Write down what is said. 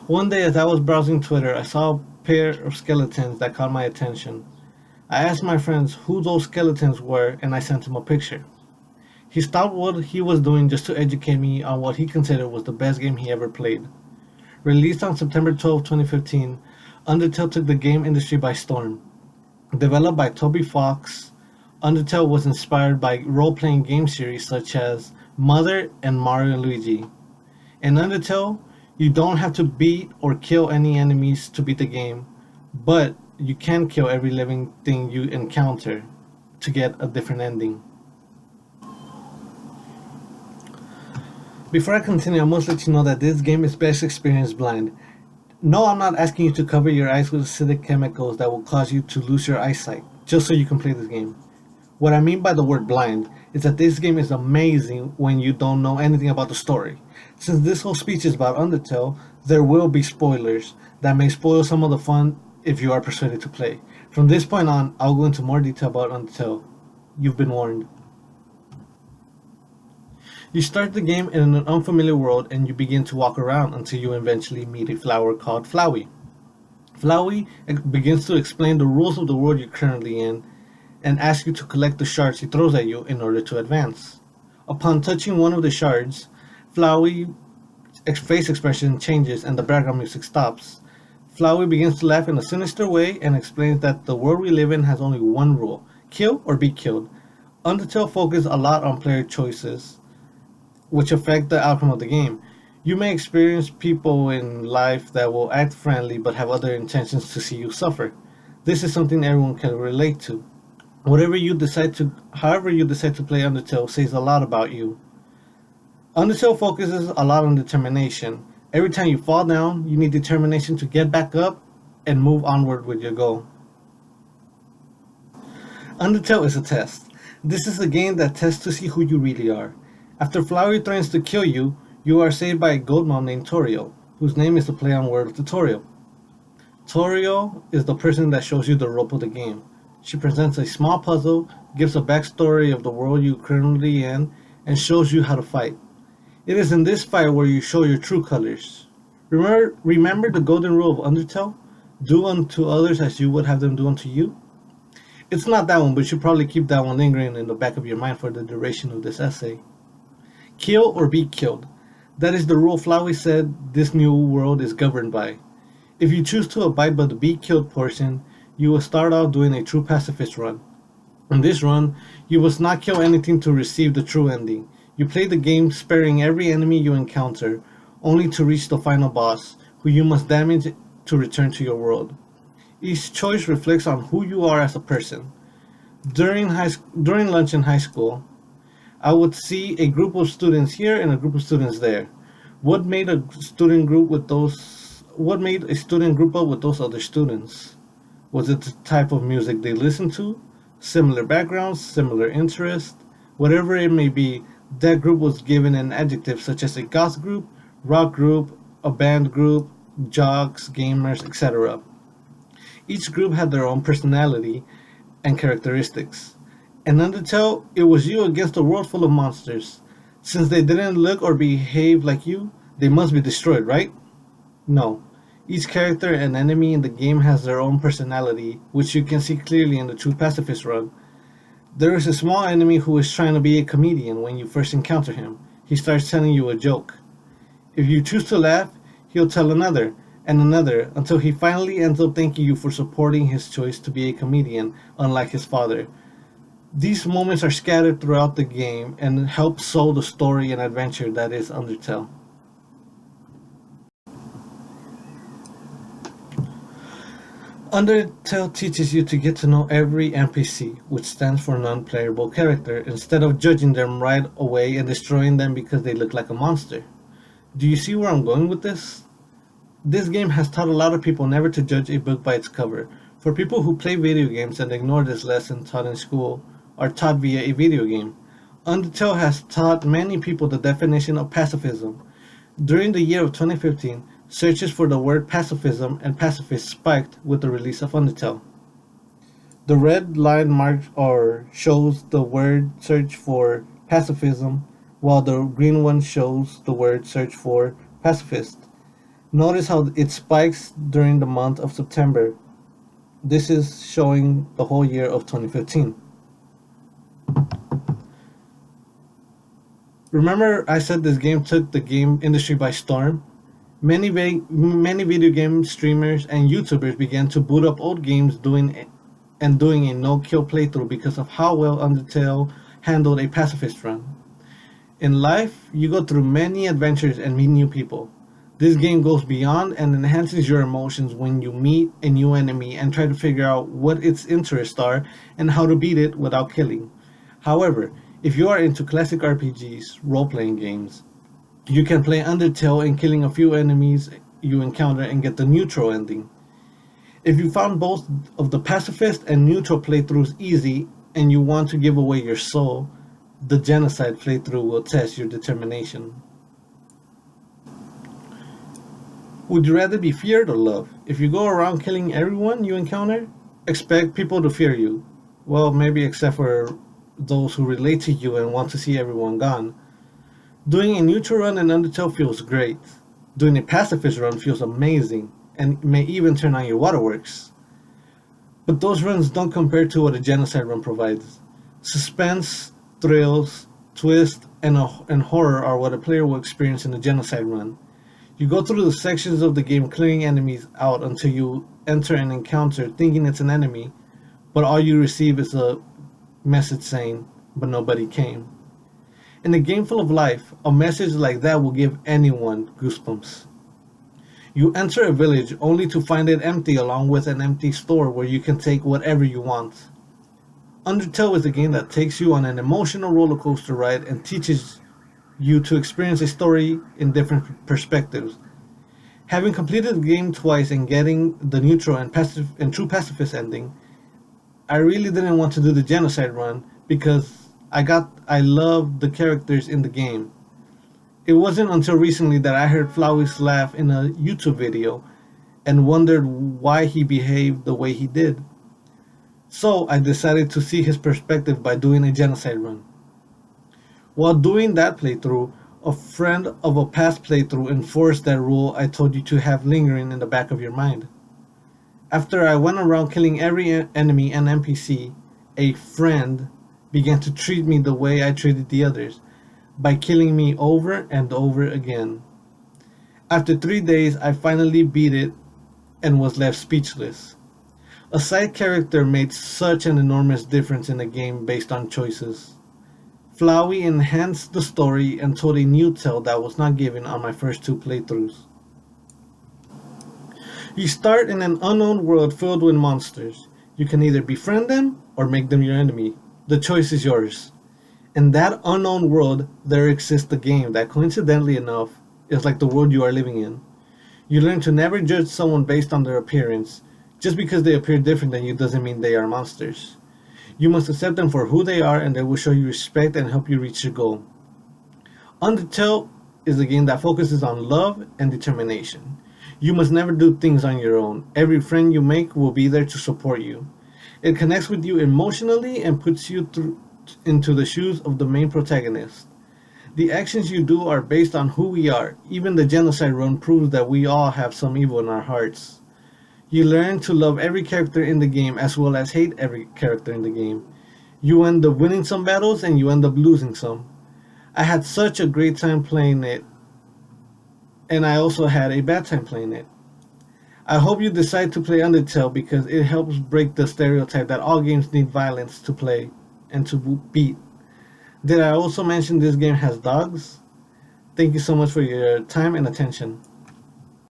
One day, as I was browsing Twitter, I saw a pair of skeletons that caught my attention. I asked my friends who those skeletons were, and I sent him a picture. He stopped what he was doing just to educate me on what he considered was the best game he ever played. Released on September 12, 2015, Undertale took the game industry by storm. Developed by Toby Fox, Undertale was inspired by role-playing game series such as Mother and Mario and Luigi. In Undertale, you don't have to beat or kill any enemies to beat the game, but you can kill every living thing you encounter to get a different ending. Before I continue, I must let you know that this game is best experienced blind. No, I'm not asking you to cover your eyes with acidic chemicals that will cause you to lose your eyesight, just so you can play this game. What I mean by the word blind is that this game is amazing when you don't know anything about the story. Since this whole speech is about Undertale, there will be spoilers that may spoil some of the fun if you are persuaded to play. From this point on, I'll go into more detail about Undertale. You've been warned. You start the game in an unfamiliar world and you begin to walk around until you eventually meet a flower called Flowey. Flowey begins to explain the rules of the world you're currently in and asks you to collect the shards he throws at you in order to advance. Upon touching one of the shards, Flowey's face expression changes and the background music stops. Flowey begins to laugh in a sinister way and explains that the world we live in has only one rule: kill or be killed. Undertale focuses a lot on player choices, which affect the outcome of the game. You may experience people in life that will act friendly but have other intentions to see you suffer. This is something everyone can relate to. However you decide to play Undertale says a lot about you. Undertale focuses a lot on determination. Every time you fall down, you need determination to get back up and move onward with your goal. Undertale is a test. This is a game that tests to see who you really are. After Flowery threatens to kill you, you are saved by a gold mom named Toriel, whose name is the play on word of tutorial. Toriel is the person that shows you the rope of the game. She presents a small puzzle, gives a backstory of the world you're currently in, and shows you how to fight. It is in this fight where you show your true colors. Remember the golden rule of Undertale? Do unto others as you would have them do unto you? It's not that one, but you should probably keep that one lingering in the back of your mind for the duration of this essay. Kill or be killed. That is the rule Flowey said this new world is governed by. If you choose to abide by the be killed portion, you will start out doing a true pacifist run. In this run, you must not kill anything to receive the true ending. You play the game sparing every enemy you encounter, only to reach the final boss, who you must damage to return to your world. Each choice reflects on who you are as a person. During lunch in high school, I would see a group of students here and a group of students there. What made a student group up with those other students? Was it the type of music they listened to? Similar backgrounds, similar interests? Whatever it may be, that group was given an adjective such as a goth group, rock group, a band group, jocks, gamers, etc. Each group had their own personality and characteristics. In Undertale, it was you against a world full of monsters. Since they didn't look or behave like you, they must be destroyed, right? No. Each character and enemy in the game has their own personality, which you can see clearly in the True Pacifist run. There is a small enemy who is trying to be a comedian when you first encounter him. He starts telling you a joke. If you choose to laugh, he'll tell another, and another, until he finally ends up thanking you for supporting his choice to be a comedian, unlike his father. These moments are scattered throughout the game and help sow the story and adventure that is Undertale. Undertale teaches you to get to know every NPC, which stands for non-playable character, instead of judging them right away and destroying them because they look like a monster. Do you see where I'm going with this? This game has taught a lot of people never to judge a book by its cover. For people who play video games and ignore this lesson taught in school, are taught via a video game, Undertale has taught many people the definition of pacifism. During the year of 2015, searches for the word pacifism and pacifist spiked with the release of Undertale. The red line marks or shows the word search for pacifism, while the green one shows the word search for pacifist. Notice how it spikes during the month of September. This is showing the whole year of 2015. Remember I said this game took the game industry by storm? Many video game streamers and YouTubers began to boot up old games doing a no-kill playthrough because of how well Undertale handled a pacifist run. In life, you go through many adventures and meet new people. This game goes beyond and enhances your emotions when you meet a new enemy and try to figure out what its interests are and how to beat it without killing. However, if you are into classic RPGs, role-playing games, you can play Undertale in killing a few enemies you encounter and get the neutral ending. If you found both of the pacifist and neutral playthroughs easy and you want to give away your soul, the genocide playthrough will test your determination. Would you rather be feared or loved? If you go around killing everyone you encounter, expect people to fear you. Well, maybe except for those who relate to you and want to see everyone gone. Doing a neutral run in Undertale feels great. Doing a pacifist run feels amazing and may even turn on your waterworks. But those runs don't compare to what a genocide run provides. Suspense, thrills, twist, and horror are what a player will experience in a genocide run. You go through the sections of the game clearing enemies out until you enter an encounter thinking it's an enemy, but all you receive is a message saying, "But nobody came." In a game full of life, a message like that will give anyone goosebumps. You enter a village only to find it empty along with an empty store where you can take whatever you want. Undertale is a game that takes you on an emotional roller coaster ride and teaches you to experience a story in different perspectives. Having completed the game twice and getting the neutral and true pacifist ending, I really didn't want to do the genocide run because I loved the characters in the game. It wasn't until recently that I heard Flowey's laugh in a YouTube video and wondered why he behaved the way he did. So I decided to see his perspective by doing a genocide run. While doing that playthrough, a friend of a past playthrough enforced that rule I told you to have lingering in the back of your mind. After I went around killing every enemy and NPC, a friend began to treat me the way I treated the others, by killing me over and over again. After 3 days, I finally beat it and was left speechless. A side character made such an enormous difference in a game based on choices. Flowey enhanced the story and told a new tale that was not given on my first 2 playthroughs. You start in an unknown world filled with monsters. You can either befriend them or make them your enemy. The choice is yours. In that unknown world, there exists a game that coincidentally enough is like the world you are living in. You learn to never judge someone based on their appearance. Just because they appear different than you doesn't mean they are monsters. You must accept them for who they are and they will show you respect and help you reach your goal. Undertale is a game that focuses on love and determination. You must never do things on your own. Every friend you make will be there to support you. It connects with you emotionally and puts you into the shoes of the main protagonist. The actions you do are based on who we are. Even the genocide run proves that we all have some evil in our hearts. You learn to love every character in the game as well as hate every character in the game. You end up winning some battles and you end up losing some. I had such a great time playing it, and I also had a bad time playing it. I hope you decide to play Undertale because it helps break the stereotype that all games need violence to play and to beat. Did I also mention this game has dogs? Thank you so much for your time and attention.